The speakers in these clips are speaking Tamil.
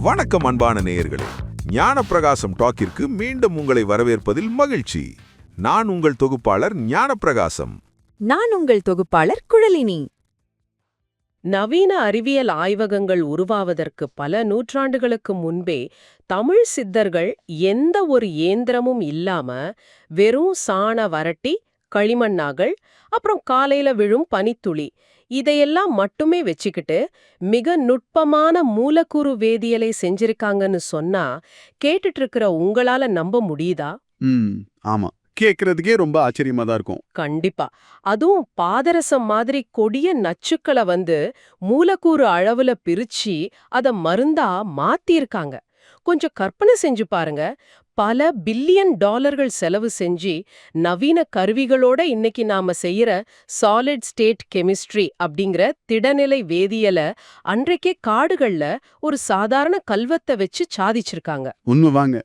வணக்கம் அன்பான நேயர்களே, ஞானப்பிரகாசம் டாக்கிற்கு மீண்டும் உங்களை வரவேற்பதில் மகிழ்ச்சி. நான் உங்கள் தொகுப்பாளர் ஞானப்பிரகாசம். நான் உங்கள் தொகுப்பாளர் குழலினி. நவீன அறிவியல் ஆய்வகங்கள் உருவாவதற்கு பல நூற்றாண்டுகளுக்கு முன்பே தமிழ் சித்தர்கள் எந்த ஒரு இயந்திரமும் இல்லாம வெறும் சாண வரட்டி, களிமண்ணாகள், அப்புறம் காலையில விழும் பனித்துளி இதையெல்லாம் மட்டுமே வச்சுக்கிட்டு மிக நுட்பமான மூலக்கூறு வேதியியலை செஞ்சிருக்காங்கன்னு சொன்னா கேட்டுட்டு இருக்கிற உங்களால நம்ப முடியுதா? ஆமா, கேக்குறதுக்கே ரொம்ப ஆச்சரியமா தான் இருக்கும். கண்டிப்பா. அதுவும் பாதரசம் மாதிரி கொடிய நச்சுக்களை மூலக்கூறு அளவுல பிரிச்சு அத மருந்தா மாத்திருக்காங்க. கொஞ்சம் கற்பனை செஞ்சு பாருங்க. பல பில்லியன் டாலர்கள் செலவு செஞ்சு நவீன கருவிகளோட இன்னைக்கு நாம செய்யற சாலிட் ஸ்டேட் கெமிஸ்ட்ரி அப்படிங்கிற திடநிலை வேதியியல அன்றைக்கே காடுகள்ல ஒரு சாதாரண கல்வத்தை வச்சு சாதிச்சிருக்காங்க. உண்மைவாங்க.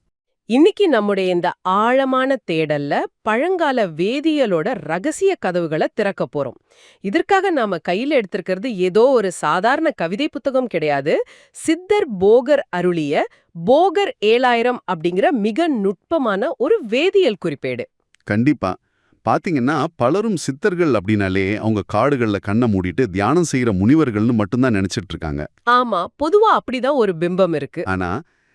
இன்னைக்கு நம்முடைய இந்த ஆழமான தேடல்ல பழங்கால வேதியியலோட ரகசிய கதவுகளை திறக்க போறோம். இதற்காக நாம கையில எடுத்திருக்கிறது ஏதோ ஒரு சாதாரண கவிதை புத்தகம் கிடையாது. சித்தர் போகர் அருளிய போகர் 7000 அப்படிங்கிற மிக நுட்பமான ஒரு வேதியியல் குறிப்பேடு. கண்டிப்பா. பாத்தீங்கன்னா பலரும் சித்தர்கள் அப்படின்னாலே அவங்க காடுகள்ல கண்ணை மூடிட்டு தியானம் செய்யற முனிவர்கள்னு மட்டும்தான் நினைச்சிட்டு இருக்காங்க. ஆமா, பொதுவா அப்படிதான் ஒரு பிம்பம் இருக்கு. ஆனா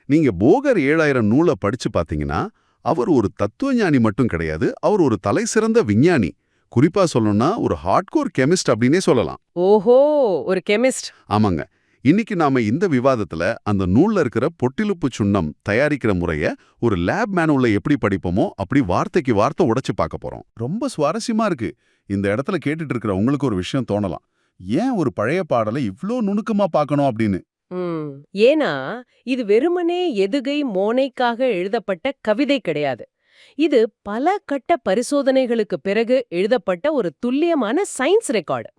நீங்க போகர் 7000 நூலை படிச்சு பாத்தீங்கன்னா அவர் ஒரு தத்துவஞானி மட்டும் கிடையாது, அவர் ஒரு தலை சிறந்த விஞ்ஞானி. குறிப்பா சொல்லணும்னா ஒரு ஹார்ட்கோர் கெமிஸ்ட் அப்படின்னே சொல்லலாம். ஓஹோ, ஒரு கெமிஸ்ட். ஆமாங்க. இன்னைக்கு நாம இந்த விவாதத்துல அந்த நூல்ல இருக்கிற பொட்டிலுப்பு சுண்ணம் தயாரிக்கிற முறைய ஒரு லேப் மேனுவல்ல எப்படி படிப்போமோ அப்படி வார்த்தைக்கு வார்த்தை உடைச்சு பார்க்க போறோம். ரொம்ப சுவாரஸ்யமா இருக்கு. இந்த இடத்துல கேட்டுட்டு இருக்கிற உங்களுக்கு ஒரு விஷயம் தோணலாம், ஏன் ஒரு பழைய பாடலை இவ்ளோ நுணுக்கமா பார்க்கணும் அப்படின்னு. ஏன்னா இது வெறுமனே எதுகை மோனைக்காக எழுதப்பட்ட கவிதை கிடையாது. இது பல கட்ட பரிசோதனைகளுக்கு பிறகு எழுதப்பட்ட ஒரு துல்லியமான சயின்ஸ் ரெக்கார்டு.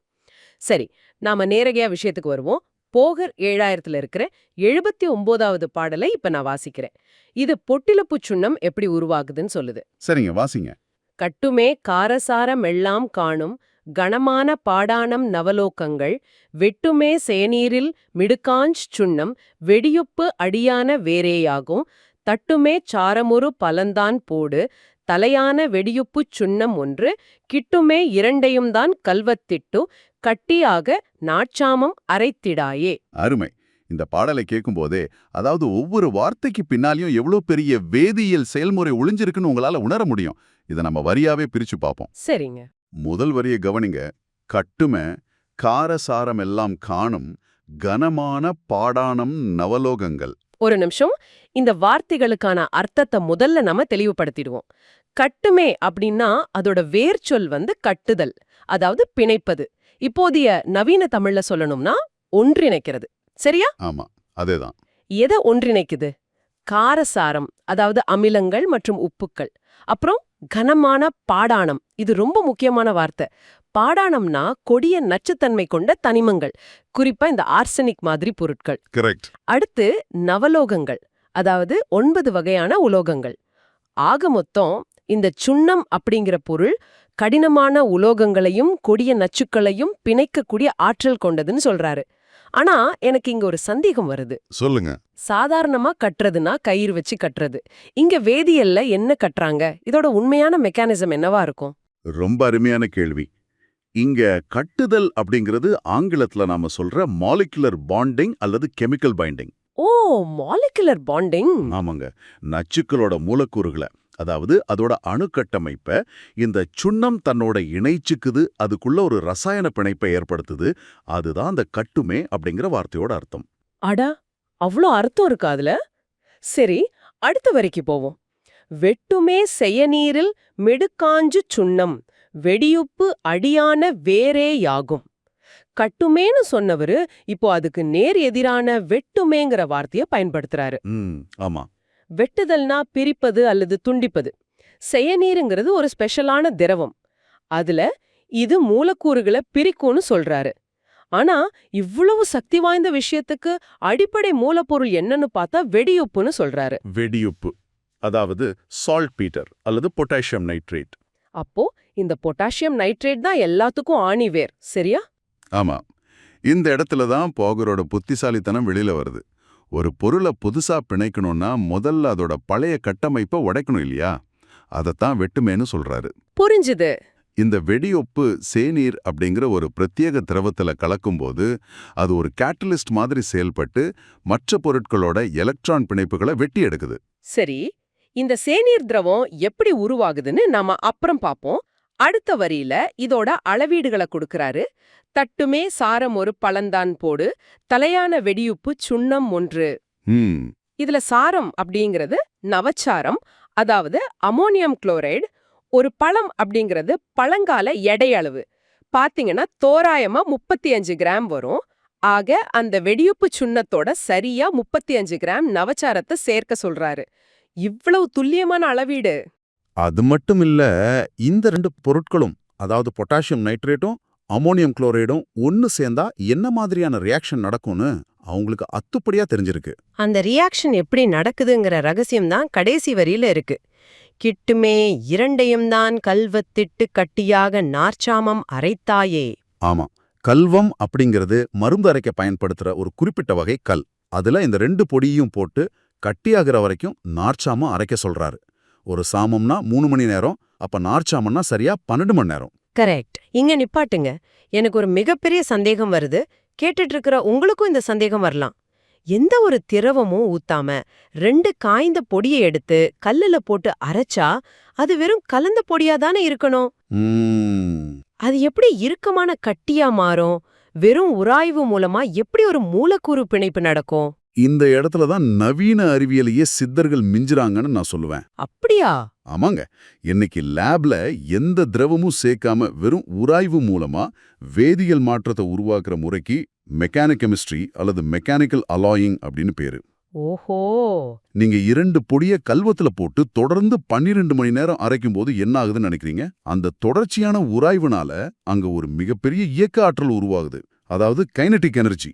சரி, நாம நேரடியா விஷயத்துக்கு வருவோம். போகர் 7000ல இருக்கிற 79வது பாடலை இப்ப நான் வாசிக்கிறேன். இது பொட்டிலுப்பு சுண்ணம் எப்படி உருவாகுதுன்னு சொல்லுது. சரிங்க, வாசிங்க. கட்டுமே காரசாரம் எல்லாம் காணும் கணமான பாடானம் நவலோகங்கள் வெட்டுமே சேநீரில் மிடுக்காஞ்ச் சுண்ணம் வெடியுப்பு அடியான வேறேயாகும் தட்டுமே சாரமுறு பலந்தான் போடு தலையான வெடியுப்புச் சுண்ணம் ஒன்று கிட்டுமே இரண்டையும் தான் கல்வத்திட்டு கட்டியாக நாட்சாமம் அரைத்திடாயே. அருமை. இந்த பாடலை கேட்கும்போதே, அதாவது ஒவ்வொரு வார்த்தைக்கு பின்னாலையும் எவ்வளவு பெரிய வேதியியல் செயல்முறை ஒளிஞ்சிருக்குன்னு உங்களால உணர முடியும். இதை நம்ம வரியாவே பிரிச்சு பார்ப்போம். சரிங்க. முதல் வரியை கவனிங்க. கட்டுமே காரசாரம் எல்லாம் காணும் கனமான பாடானம் நவலோகங்கள். ஒரு நிமிஷம், இந்த வார்த்தைகளுக்கான அர்த்தத்தை முதல்ல நம்ம தெளிவுபடுத்திடுவோம். கட்டுமே அப்படின்னா அதோட வேர்ச்சொல் கட்டுதல், அதாவது பிணைப்பது. இப்போதைய நவீன தமிழ்ல சொல்லணும்னா ஒன்றிணைக்கிறது. சரியா? ஆமா, அதேதான். எதை ஒன்றிணைக்குது? காரசாரம், அதாவது அமிலங்கள் மற்றும் உப்புக்கள். அப்புறம் கனமான பாடானம், இது ரொம்ப முக்கியமான வார்த்தை. பாடானம்னா கொடிய நச்சுத்தன்மை கொண்ட தனிமங்கள், குறிப்பா இந்த ஆர்சனிக் மாதிரி பொருட்கள். கரெக்ட். அடுத்து நவலோகங்கள், அதாவது 9 வகையான உலோகங்கள். ஆக மொத்தம் இந்த சுண்ணம் அப்படிங்கிற பொருள் கடினமான உலோகங்களையும் கொடிய நச்சுக்களையும் பிணைக்கக்கூடிய ஆற்றல் கொண்டதுன்னு சொல்றாரு. ஆனா எனக்கு இங்க ஒரு சந்தேகம் வருது. சொல்லுங்க. சாதாரணமா கட்டுறதுனா கயிறு வச்சு கட்டுறது, இங்க வேதியியல்ல என்ன கட்டுறாங்க? இதோட உண்மையான மெக்கானிசம் என்னவா இருக்கும்? ரொம்ப அருமையான கேள்வி. இங்க கட்டுதல் அப்படிங்கிறது ஆங்கிலத்துல நாம சொல்ற மாலிகுலர் பாண்டிங் அல்லது கெமிக்கல் பைண்டிங். ஓ, மாலிகுலர் பாண்டிங். ஆமாங்க. நச்சுக்களோட மூலக்கூறுகளை, அதாவது அதோட அணுக்கட்டமைப்பை இந்த சுண்ணம் தன்னோட இணைச்சுக்குது, அதுக்குள்ள ஒரு ரசாயன பிணைப்பை ஏற்படுத்துது. அதுதான் அந்த கட்டுமே அப்படிங்கிற வார்த்தையோட அர்த்தம். அடா, அவ்வளோ அர்த்தம் இருக்கு அதுல. சரி, அடுத்த வரைக்கும் போவோம். வெட்டுமே செயநீரில் மிடுக்காஞ்சு சுண்ணம் வெடியுப்பு அடியான வேறேயாகும். கட்டுமேன்னு சொன்னவரு இப்போ அதுக்கு நேர் எதிரான வெட்டுமேங்கிற வார்த்தைய பயன்படுத்துறாரு. ஆமா. வெட்டுதல்னா பிரிப்பது அல்லது துண்டிப்பது. செயநீருங்கிறது ஒரு ஸ்பெஷலான திரவம். அதுல இது மூலக்கூறுகளை பிரிக்கும்னு சொல்றாரு. ஆனா இவ்வளவு சக்தி வாய்ந்த விஷயத்துக்கு அடிப்படை மூலப்பொருள் என்னன்னு பார்த்தா வெடியுப்புன்னு சொல்றாரு. வெடியுப்பு, அதாவது சால்ட் பீட்டர் அல்லது பொட்டாசியம் நைட்ரேட். அப்போ இந்த பொட்டாசியம் நைட்ரேட் தான் எல்லாத்துக்கும் ஆணிவேர், சரியா? ஆமா. இந்த இடத்துல தான் போகரோட புத்திசாலித்தனம் வெளியில வருது. ஒரு பொருளை புதுசா பிணைக்கணும்னா முதல்ல அதோட பழைய கட்டமைப்பை உடைக்கணும் இல்லையா? அதத்தான் வெட்டுமேன்னு சொல்றாரு. புரிஞ்சுது. இந்த வெடியொப்பு சேனீர் அப்படிங்கிற ஒரு பிரத்யேக திரவத்துல கலக்கும்போது அது ஒரு கேட்டலிஸ்ட் மாதிரி செயல்பட்டு மற்ற பொருட்களோட எலக்ட்ரான் பிணைப்புகளை வெட்டி எடுக்குது. சரி, இந்த சேனீர் திரவம் எப்படி உருவாகுதுன்னு நாம அப்புறம் பாப்போம். அடுத்த வரியில இதோட அளவீடுகளை கொடுக்கறாரு. தட்டுமே சாரம் ஒரு பழந்தான் போடு, தலையான வெடியுப்பு சுண்ணம் 1. இதுல சாரம் அப்படிங்கிறது நவச்சாரம், அதாவது அமோனியம் குளோரைடு. ஒரு பழம் அப்படிங்கிறது பழங்கால எடை அளவு. பாத்தீங்கன்னா தோராயமா 35 கிராம் வரும். ஆக அந்த வெடியுப்பு சுண்ணத்தோட சரியா 35 கிராம் நவச்சாரத்தை சேர்க்க சொல்றாரு. இவ்வளவு துல்லியமான அளவீடு. அது மட்டும் இல்ல, இந்த 2 பொருட்களும், அதாவது பொட்டாசியம் நைட்ரேட்டும் அமோனியம் குளோரைடும் ஒன்னு சேர்ந்தா என்ன மாதிரியான ரியாக்ஷன் நடக்கும்னு அவங்களுக்கு அத்துப்படியா தெரிஞ்சிருக்கு. அந்த ரியாக்ஷன் எப்படி நடக்குதுங்கிற ரகசியம் தான் கடைசி வரியில இருக்கு. கிட்டுமே இரண்டையும் தான் கல்வத்திட்டு கட்டியாக நார்ச்சாமம் அரைத்தாயே. ஆமா, கல்வம் அப்படிங்கிறது மருந்து அரைக்க பயன்படுத்துற ஒரு குறிப்பிட்ட வகை கல். அதுல இந்த 2 பொடியும் போட்டு கட்டியாகிற வரைக்கும் நார்ச்சாமம் அரைக்க சொல்றாரு. ஒரு சாமம்னா 3 மணி நேரம், அப்ப நார்ச்சாமம்னா சரியா 12 மணி நேரம். கரெக்ட். இங்க நிப்பாட்டுங்க. எனக்கு ஒரு மிகப்பெரிய சந்தேகம் வருது. கேட்டுட்டு இருக்கிற உங்களுக்கும் இந்த சந்தேகம் வரலாம். எந்த ஒரு திரவமும் ஊத்தாம 2 காய்ந்த பொடியை எடுத்து கல்லுல போட்டு அரைச்சா அது வெறும் கலந்த பொடியா தானே இருக்கணும். அது எப்படி இறுக்கமான கட்டியா மாறும்? வெறும் உராய்வு மூலமா எப்படி ஒரு மூலக்கூறு பிணைப்பு நடக்கும்? இந்த இடத்துல தான் நவீன அறிவியலையே சித்தர்கள் மிஞ்சுறாங்கன்னு நான் சொல்லுவேன். அப்படியா? ஆமாங்க. இன்னைக்கு லேப்ல எந்த திரவமும் சேர்க்காம வெறும் உராய்வு மூலமா வேதியியல் மாற்றத்தை உருவாக்குற முறைக்கு மெக்கானிக் கெமிஸ்ட்ரி அல்லது மெக்கானிக்கல் அலாயிங் அப்படின்னு பேரு. ஓஹோ. நீங்க 2 பொடிய கல்வத்துல போட்டு தொடர்ந்து 12 மணி நேரம் அரைக்கும் போது என்ன ஆகுதுன்னு நினைக்கிறீங்க? அந்த தொடர்ச்சியான உராய்வுனால அங்க ஒரு மிகப்பெரிய இயக்க ஆற்றல் உருவாகுது. அதாவது கைனடிக் எனர்ஜி.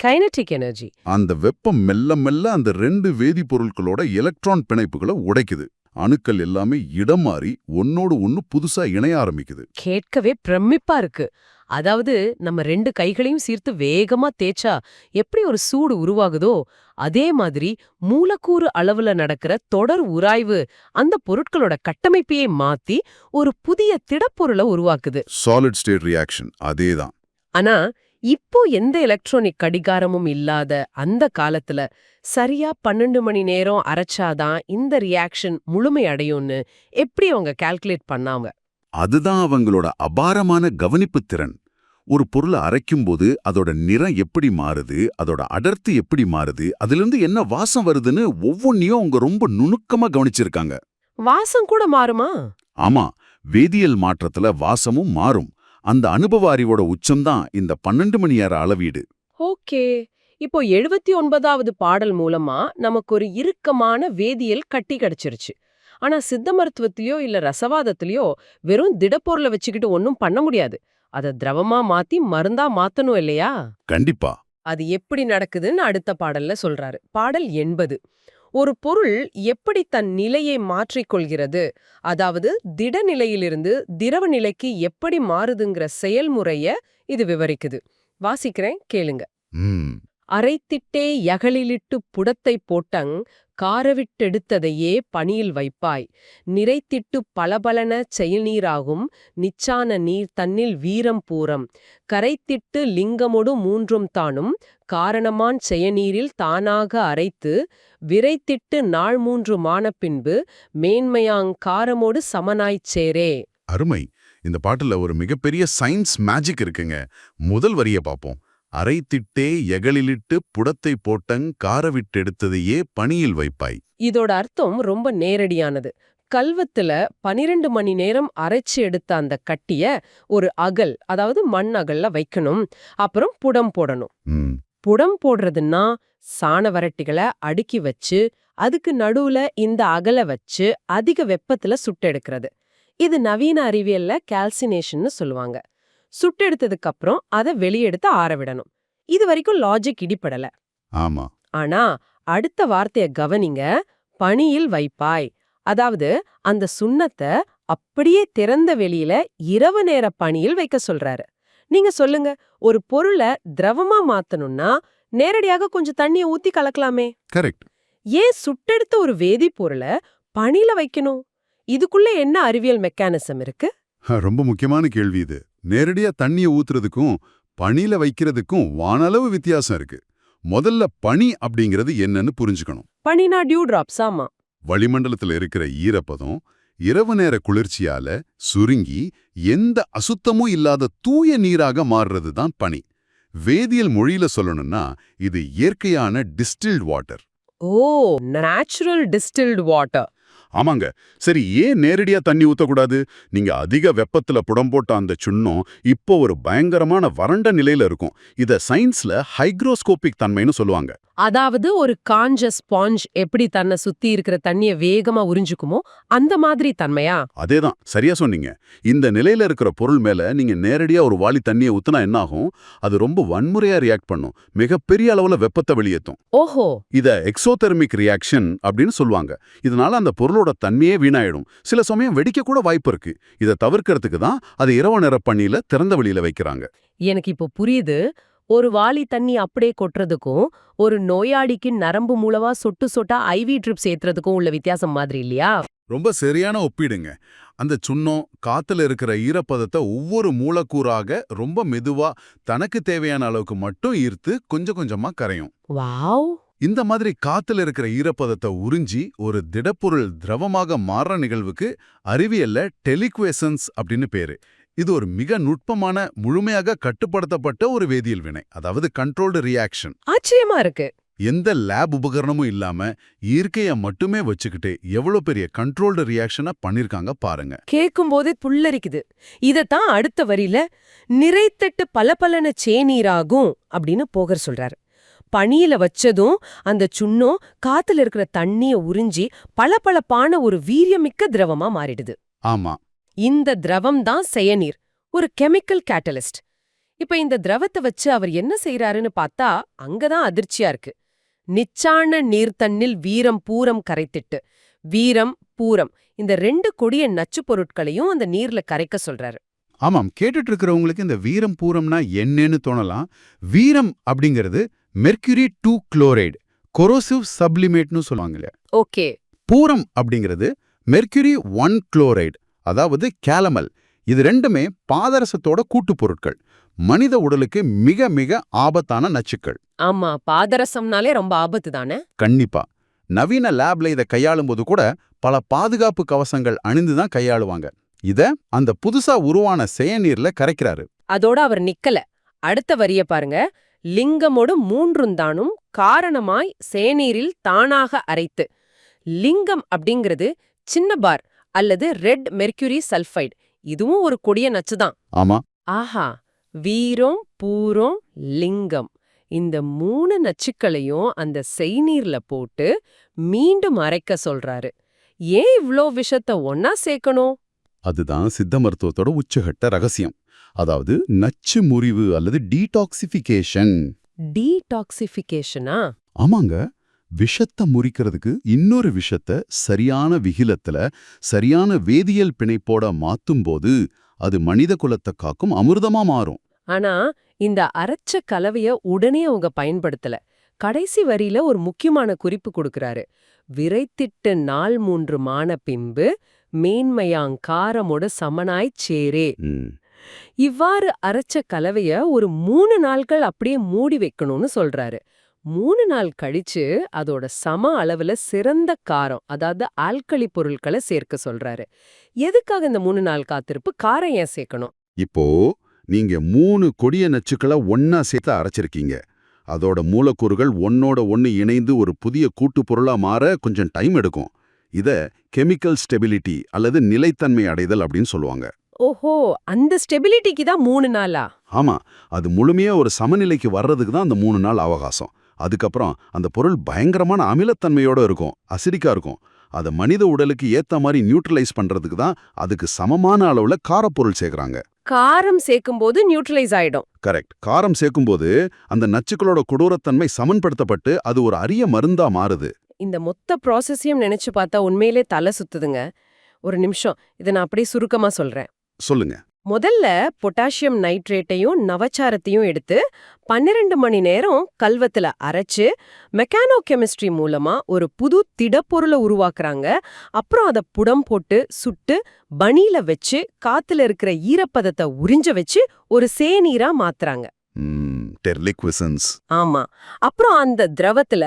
Kinetic energy. அந்த வெப்பம் மெல்ல மெல்ல அந்த 2 வேதிப்பொருட்களோட எலக்ட்ரான் பிணைப்புகளை உடைக்குது. அணுக்கள் எல்லாமே இடம் மாறி ஒன்னோடு ஒன்னு புதுசா இணைய ஆரம்பிக்குது. கேட்கவே பிரமிப்பா இருக்கு. அதாவது நம்ம 2 கைகளையும் சீர்த்து வேகமா தேய்ச்சா எப்படி ஒரு சூடு உருவாகுதோ அதே மாதிரி மூலக்கூறு அளவுல நடக்கிற தொடர் உராய்வு அந்த பொருட்களோட கட்டமைப்பையே மாத்தி ஒரு புதிய திடப்பொருளை உருவாக்குது. சாலிட் ஸ்டேட் ரியாக்ஷன் அதேதான். ஆனா இப்போ எந்த எலக்ட்ரானிக் கடிகாரமும் இல்லாத அந்த காலத்துல சரியா 12 மணி நேரம் அரைச்சாதான் இந்த ரியாக்ஷன் முழுமை அடையும்னு எப்படி அவங்க கால்குலேட் பண்ணாங்க? அதுதான் அவங்களோட அபாரமான கவனிப்பு திறன். ஒரு பொருளை அரைக்கும்போது அதோட நிறம் எப்படி மாறுது, அதோட அடர்த்தி எப்படி மாறுது, அதிலிருந்து என்ன வாசம் வருதுன்னு ஒவ்வொன்னையும் அவங்க ரொம்ப நுணுக்கமா கவனிச்சிருக்காங்க. வாசம் கூட மாறுமா? ஆமா, வேதியியல் மாற்றத்துல வாசமும் மாறும். அந்த அனுபவ அறிவோட உச்சம்தான் இந்த 12 மணி நேர அளவீடு. ஓகே. இப்போ 79வது பாடல் மூலமா நமக்கு ஒரு இறுக்கமான வேதியியல் கட்டி கிடைச்சிருச்சு. ஆனா சித்த மருத்துவத்திலயோ இல்ல ரசவாதத்திலயோ வெறும் திடப்பொருளை வச்சுக்கிட்டு ஒன்னும் பண்ண முடியாது. அத திரவமா மாத்தி மருந்தா மாத்தணும் இல்லையா? கண்டிப்பா. அது எப்படி நடக்குதுன்னு அடுத்த பாடல்ல சொல்றாரு. பாடல் 80. ஒரு பொருள் எப்படி தன் நிலையை மாற்றிக்கொள்கிறது, அதாவது திட நிலையிலிருந்து திரவ நிலைக்கு எப்படி மாறுதுங்கிற செயல்முறைய இது விவரிக்குது. வாசிக்கிறேன், கேளுங்க. அரைத்திட்டே யகலிலிட்டு புடத்தை போட்டங் காரவிட்டெடுத்ததையே பனியில் வைப்பாய், நிறைத்திட்டு பலபலன செயல்நீராகும் நிச்சான நீர் தன்னில் வீரம் பூரம், கரைத்திட்டு லிங்கமொடு 3 தானும் காரணமான் செயநீரில் தானாக அரைத்து விரைத்திட்டு நாள் 3 மான பின்பு மேன்மையாங் காரமோடு சமனாய்ச் சேரே. அருமை. இந்த பாட்டுல ஒரு மிகப்பெரிய சயின்ஸ் மேஜிக் இருக்குங்க. முதல் வரிய பாப்போம். அரைத்திட்டே எகளிலிட்டு புடத்தை போட்டங் காரவிட்டெடுத்ததையே பனியில் வைப்பாய். இதோட அர்த்தம் ரொம்ப நேரடியானது. கல்வத்துல 12 மணி நேரம் அரைச்சு எடுத்த அந்த கட்டிய ஒரு அகல், அதாவது மண் அகல்ல வைக்கணும். அப்புறம் புடம் போடணும். புடம் போடுறதுன்னா சாண வரட்டிகளை அடுக்கி வச்சு அதுக்கு நடுவுல இந்த அகலை வச்சு அதிக வெப்பத்துல சுட்டெடுக்கிறது. இது நவீன அறிவியல்ல கால்சினேஷன்னு சொல்லுவாங்க. சுட்டெடுத்ததுக்கு அப்புறம் அதை வெளியெடுத்து ஆறவிடணும். இது வரைக்கும் லாஜிக் இடிப்படல. ஆமா. ஆனா அடுத்த வார்த்தைய கவனிங்க. பனியில் வைப்பாய். அதாவது அந்த சுண்ணத்தை அப்படியே திறந்த வெளியில இரவு நேர பனியில் வைக்க சொல்றாரு. நீங்க சொல்லுங்க, ஒரு பொருளை திரவமா மாத்தணும்னா நேரடியாக கொஞ்சம் தண்ணிய ஊத்தி கலக்கலாமே. கரெக்ட். ஏன் சுட்டெடுத்த ஒரு வேதிப்பொருளை பனில வைக்கணும்? இதுக்குள்ள என்ன அறிவியல் மெக்கானிசம் இருக்கு? ரொம்ப முக்கியமான கேள்வி இது. நேரடியா தண்ணிய ஊத்துறதுக்கும் பனில வைக்கிறதுக்கும் வானளவு வித்தியாசம் இருக்கு. முதல்ல பனி அப்படிங்கிறது என்னன்னு புரிஞ்சுக்கணும். பனினா டியூ டிராப்ஸ். ஆமா. வளிமண்டலத்துல இருக்கிற ஈரப்பதம் இரவு நேர குளிர்ச்சியால சுருங்கி எந்த அசுத்தமும் இல்லாத தூய நீராக மாறுறது தான் பனி. வேதியியல் மொழியில சொல்லணும்னா இது இயற்கையான டிஸ்டில்ட் வாட்டர். ஓ, நேச்சுரல் டிஸ்டில்டு வாட்டர். ஆமாங்க. சரி, ஏன் நேரடியா தண்ணி ஊத்தக்கூடாது? நீங்க அதிக வெப்பத்துல புடம் போட்ட அந்த சுண்ணம் இப்போ ஒரு பயங்கரமான வறண்ட நிலையில இருக்கும். இத சயின்ஸ்ல ஹைக்ரோஸ்கோபிக் தன்மைன்னு சொல்லுவாங்க. அதாவது ஒரு காஞ்ச ஸ்பாஞ்ச் எப்படி தன்னை சுத்தி இருக்கிற தண்ணிய வேகமா உறிஞ்சுக்குமோ அந்த மாதிரி தன்மையா? அதேதான், சரியா சொன்னீங்க. இந்த நிலையில இருக்கிற பொருள் மேல நீங்க நேரடியா ஒரு வாளி தண்ணியை ஊத்துனா என்ன ஆகும்? அது ரொம்ப வன்முறையா ரியாக்ட் பண்ணும். மிகப்பெரிய அளவுல வெப்பத்தை வெளியேற்றும். ஓஹோ. இத எக்ஸோதெர்மிக் ரியாக்ஷன் அப்படின்னு சொல்லுவாங்க. இதனால அந்த பொருளோட தன்மையே வீணாயிடும். சில சமயம் வெடிக்க கூட வாய்ப்பு இருக்கு. இதை தவிர்க்கிறதுக்கு தான் அது இரவு நேர பனியில திறந்த வெளியில வைக்கிறாங்க. எனக்கு இப்போ புரியுது. ஒரு வாளி தண்ணி அப்படியே கொட்டுறதுக்கும் ஒரு நோயாளிக்கு நரம்பு மூலமா சொட்டு சொட்டா ஐவி ட்ரிப்ஸ் ஏத்துறதுக்கும் உள்ள வித்தியாசம் மாதிரி இல்லையா? ரொம்ப சரியான ஒப்பீடுங்க. அந்த சுண்ணம் காத்துல இருக்கிற ஈரப்பதத்தை ஒவ்வொரு மூலக்கூறாக ரொம்ப மெதுவா தனக்கு தேவையான அளவுக்கு மட்டும் ஈர்த்து கொஞ்சம் கொஞ்சமா கரையும். வாவ். இந்த மாதிரி காத்துல இருக்கிற ஈரப்பதத்தை உறிஞ்சி ஒரு திடப்பொருள் திரவமாக மாறுற நிகழ்வுக்கு அறிவியல்ல டெலிக்வேசன்ஸ் அப்படின்னு பேரு. இது ஒரு மிக நுட்பமான, முழுமையாக கட்டுப்படுத்தப்பட்ட ஒரு வேதியியல் வினை, அதாவது கண்ட்ரோல்டு ரியாக்ஷன். ஆச்சரியமா இருக்கு. எந்த லேப் உபகரணமும் இல்லாம இயற்கையை மட்டுமே வச்சுக்கிட்டு எவ்வளவு பெரிய கண்ட்ரோல்டு ரியாக்ஷனை பண்ணிருக்காங்க பாருங்க. கேட்கும் போதே புல்லரிக்குது. இதத்தான் அடுத்த வரியில நிறைத்தட்டு பலபலன சேநீராகும் அப்படின்னு போகர் சொல்றாரு. பனியில வச்சதும் அந்த சுண்ணம் காத்துல இருக்கிற தண்ணிய உறிஞ்சி பளபளப்பான ஒரு வீரியமிக்க திரவமா மாறிடுது. ஆமா. இந்த திரவம் தான் செயநீர், ஒரு கெமிக்கல் கேட்டலிஸ்ட். இப்ப இந்த திரவத்தை வச்சு அவர் என்ன செய்யறாருன்னு பார்த்தா அங்கதான் அதிர்ச்சியா இருக்கு. நிச்சான நீர்த்தண்ணில் வீரம் பூரம் கரைத்திட்டு, வீரம் பூரம் இந்த 2 கொடிய நச்சு பொருட்களையும் அந்த நீர்ல கரைக்க சொல்றாரு. ஆமாம், கேட்டுட்டு இருக்கிறவங்களுக்கு இந்த வீரம் பூரம்னா என்னன்னு தோணலாம். வீரம் அப்படிங்கிறது மெர்க்குரி 2 குளோரைடு, கொரோசிவ் சப்ளிமேட்னு சொல்லுவாங்க. ஓகே. பூரம் அப்படிங்கிறது மெர்க்குரி 1 குளோரைடு, அதாவது கேலமல். இது ரெண்டுமே பாதரசத்தோட கூட்டு பொருட்கள். மனித உடலுக்கு மிக மிக ஆபத்தான நச்சுக்கள். ஆமா, பாதரசம்னாலே ரொம்ப ஆபத்து தானே. கண்டிப்பா. நவீன லேப்ல இதை கையாளும் போது கூட பல பாதுகாப்பு கவசங்கள் அணிந்துதான் கையாளுவாங்க. இத அந்த புதுசா உருவான செயநீர்ல கரைக்கிறாரு. அதோட அவர் நிக்கல. அடுத்த வரிய பாருங்க. லிங்கமோடு 3 தானும் காரணமாய் சேநீரில் தானாக அரைத்து. லிங்கம் அப்படிங்கிறது சின்ன பார் அல்லது ரெட் மெர்க்குரி சல்ஃபைடு. இதுவும் ஒரு கொடிய நச்சுதான். ஆமா. ஆஹா. வீரம் பூரம் லிங்கம் இந்த 3 நச்சுக்களையும் அந்த செய்நீர்ல போட்டு மீண்டும் அரைக்க சொல்றாரு. ஏன் இவ்ளோ விஷத்தை ஒன்னா சேர்க்கணும்? அதுதான் சித்த மருத்துவத்தோட உச்சகட்ட ரகசியம். அதாவது நச்சு முறிவு அல்லது டீடாக்சிஃபிகேஷன். டீடாக்சிஃபிகேஷனா? ஆமாங்க. விஷத்தை முறிக்கிறதுக்கு இன்னொரு விஷத்தை சரியான விகிதத்துல சரியான வேதியியல் பிணைப்போட மாத்தும்போது அது மனித குலத்தை காக்கும் அமிர்தமா மாறும். ஆனா இந்த அரைச்ச கலவைய உடனே அவங்க பயன்படுத்தல. கடைசி வரியில ஒரு முக்கியமான குறிப்பு கொடுக்கறாரு. விரைத்திட்டு நாள் 3 மான பின்பு மேன்மையாங் காரமோட சமனாய்ச் சேரே. இவ்வாறு அரைச்ச கலவைய ஒரு 3 நாட்கள் அப்படியே மூடி வைக்கணும்னு சொல்றாரு. 3 நாள் கழிச்சு அதோட சம அளவுல சிறந்த காரம், அதாவது ஆல்கலி பொருட்களை சேர்க்க சொல்றாரு. எதுக்காக இந்த 3 நாள் காத்திருப்பு? காரம் ஏன் சேர்க்கணும்? இப்போ நீங்க 3 கொடிய நச்சுக்களை ஒன்னா சேர்த்து அரைச்சிருக்கீங்க. அதோட மூலக்கூறுகள் ஒன்னோட ஒன்னு இணைந்து ஒரு புதிய கூட்டு பொருளா மாற கொஞ்சம் டைம் எடுக்கும். இத கெமிக்கல் ஸ்டெபிலிட்டி அல்லது நிலைத்தன்மை அடைதல் அப்படின்னு சொல்லுவாங்க. ஓஹோ, அந்த ஸ்டெபிலிட்டிக்கு தான் 3 நாளா? ஆமா, அது முழுமையா ஒரு சமநிலைக்கு வர்றதுக்கு தான் அந்த 3 நாள் அவகாசம். அதுக்கப்புறம் அந்த பொருள் பயங்கரமான அமிலத்தன்மையோட இருக்கும், அசிடிக்கா இருக்கும். அதை மனித உடலுக்கு ஏத்த மாதிரி நியூட்ரலைஸ் பண்றதுக்கு தான் அதுக்கு சமமான அளவுல காரப்பொருள் சேர்க்கறாங்க. காரம் சேர்க்கும்போது நியூட்ரலைஸ் ஆயிடும். கரெக்ட். காரம் சேர்க்கும்போது அந்த நச்சுக்களோட கொடூரத்தன்மை சமன்படுத்தப்பட்டு அது ஒரு அரிய மருந்தா மாறுது. இந்த மொத்த ப்ராசஸையும் நினைச்சு பார்த்தா உண்மையிலே தலை சுத்துதுங்க. ஒரு நிமிஷம், இதை நான் அப்படியே சுருக்கமா சொல்றேன். சொல்லுங்க. முதல்ல பொட்டாசியம் நைட்ரேட்டையும் நவச்சாரத்தையும் எடுத்து 12 மணி நேரம் கல்வத்துல அரைச்சு மெக்கானோ கெமிஸ்ட்ரி மூலமா ஒரு புது திடப்பொருளை உருவாக்குறாங்க. அப்புறம் அத புடம் போட்டு சுட்டு பனியில வச்சு காத்துல இருக்கிற ஈரப்பதத்தை உறிஞ்ச வச்சு ஒரு சேநீரா மாத்துறாங்க. டெர்லிக்விசன்ஸ். ஆமா. அப்புறம் அந்த திரவத்துல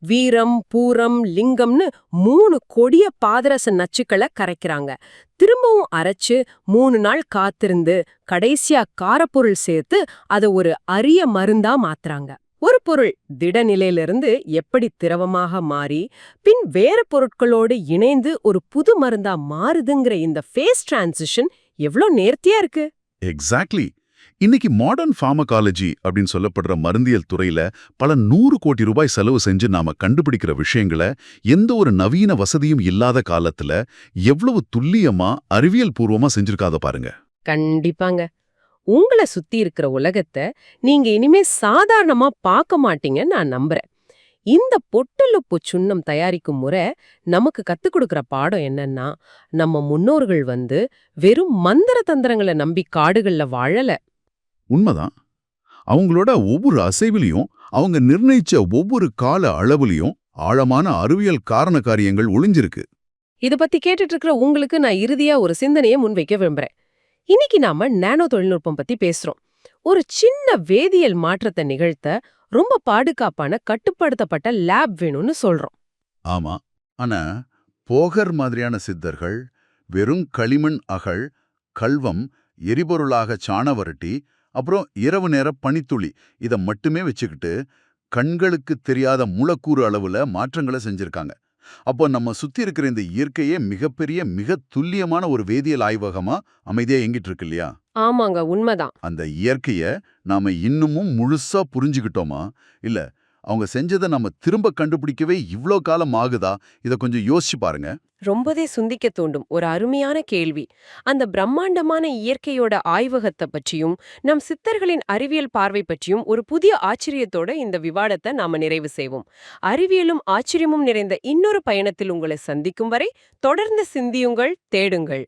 வீரம், பூரம், லிங்கம்னு 3 கொடிய பாதரச நச்சுக்களை கரைக்கிறாங்க. திரும்பவும் அரைச்சு 3 நாள் காத்திருந்து கடைசியா காரப்பொருள் சேர்த்து அதை ஒரு அரிய மருந்தா மாத்துறாங்க. ஒரு பொருள் திடநிலையிலிருந்து எப்படி திரவமாக மாறி பின் வேற பொருட்களோடு இணைந்து ஒரு புது மருந்தா மாறுதுங்கிற இந்த ஃபேஸ் டிரான்சிஷன் எவ்ளோ நேர்த்தியா இருக்கு. எக்ஸாக்ட்லி. இன்னைக்கு மாடர்ன் ஃபார்மகாலஜி அப்படின்னு சொல்லப்படுற மருந்தியல் துறையில பல 100 கோடி ரூபாய் செலவு செஞ்சு நாம கண்டுபிடிக்கிற விஷயங்களை எந்த ஒரு நவீன வசதியும் இல்லாத காலத்துல எவ்வளவு துல்லியமா அறிவியல் பூர்வமா செஞ்சிருக்காத பாருங்க. கண்டிப்பாங்க. உங்களை சுத்தி இருக்கிற உலகத்தை நீங்க இனிமே சாதாரணமா பார்க்க மாட்டீங்கன்னு நான் நம்புறேன். இந்த பொட்டலுப்பு சுண்ணம் தயாரிக்கும் முறை நமக்கு கத்துக் கொடுக்கிற பாடம் என்னன்னா, நம்ம முன்னோர்கள் வெறும் மந்திர தந்திரங்களை நம்பி காடுகள்ல வாழல. உண்மைதான். அவங்களோட ஒவ்வொரு அசைவிலையும் அவங்க நிர்ணயிச்ச ஒவ்வொரு கால அளவுலையும் ஆழமான அறிவியல் காரண காரியங்கள் ஒளிஞ்சிருக்கு. இத பத்தி கேட்டுட்டு இருக்கிற உங்களுக்கு நான் இறுதியா ஒரு சிந்தனையை முன்வைக்க விரும்புறேன். இன்னைக்கு நாம நானோ தொழில்நுட்பம் பத்தி பேசுறோம். ஒரு சின்ன வேதியியல் மாற்றத்தை நிகழ்த்த ரொம்ப பாதுகாப்பான கட்டுப்படுத்தப்பட்ட லேப் வேணும்னு சொல்றோம். ஆமா. ஆனா போகர் மாதிரியான சித்தர்கள் வெறும் களிமண் அகழ், கல்வம், எரிபொருளாக சாணவரட்டி, அப்புறம் இரவு நேர பனித்துளி இத மட்டுமே வச்சுக்கிட்டு கண்களுக்கு தெரியாத மூலக்கூறு அளவுல மாற்றங்களை செஞ்சிருக்காங்க. அப்போ நம்ம சுத்தி இருக்கிற இந்த இயற்கையே மிகப்பெரிய மிக துல்லியமான ஒரு வேதியியல் ஆய்வகமா அமைதியா எங்கிட்டு இருக்கு இல்லையா? ஆமாங்க, உண்மைதான். அந்த இயற்கைய நாம இன்னமும் முழுசா புரிஞ்சுக்கிட்டோமா, இல்ல அவங்க செஞ்சதை நம்ம திரும்ப கண்டுபிடிக்கவே இவ்ளோ காலம் ஆகுதா? இத கொஞ்சம் யோசிச்சு பாருங்க. ரொம்பவே சிந்திக்க தூண்டும் ஒரு அருமையான கேள்வி. அந்த பிரம்மாண்டமான இயற்கையோட ஆய்வகத்தை பற்றியும் நம் சித்தர்களின் அறிவியல் பார்வை பற்றியும் ஒரு புதிய ஆச்சரியத்தோட இந்த விவாதத்தை நாம நிறைவு செய்வோம். அறிவியலும் ஆச்சரியமும் நிறைந்த இன்னொரு பயணத்தில் உங்களை சந்திக்கும் வரை தொடர்ந்து சிந்தியுங்கள், தேடுங்கள்.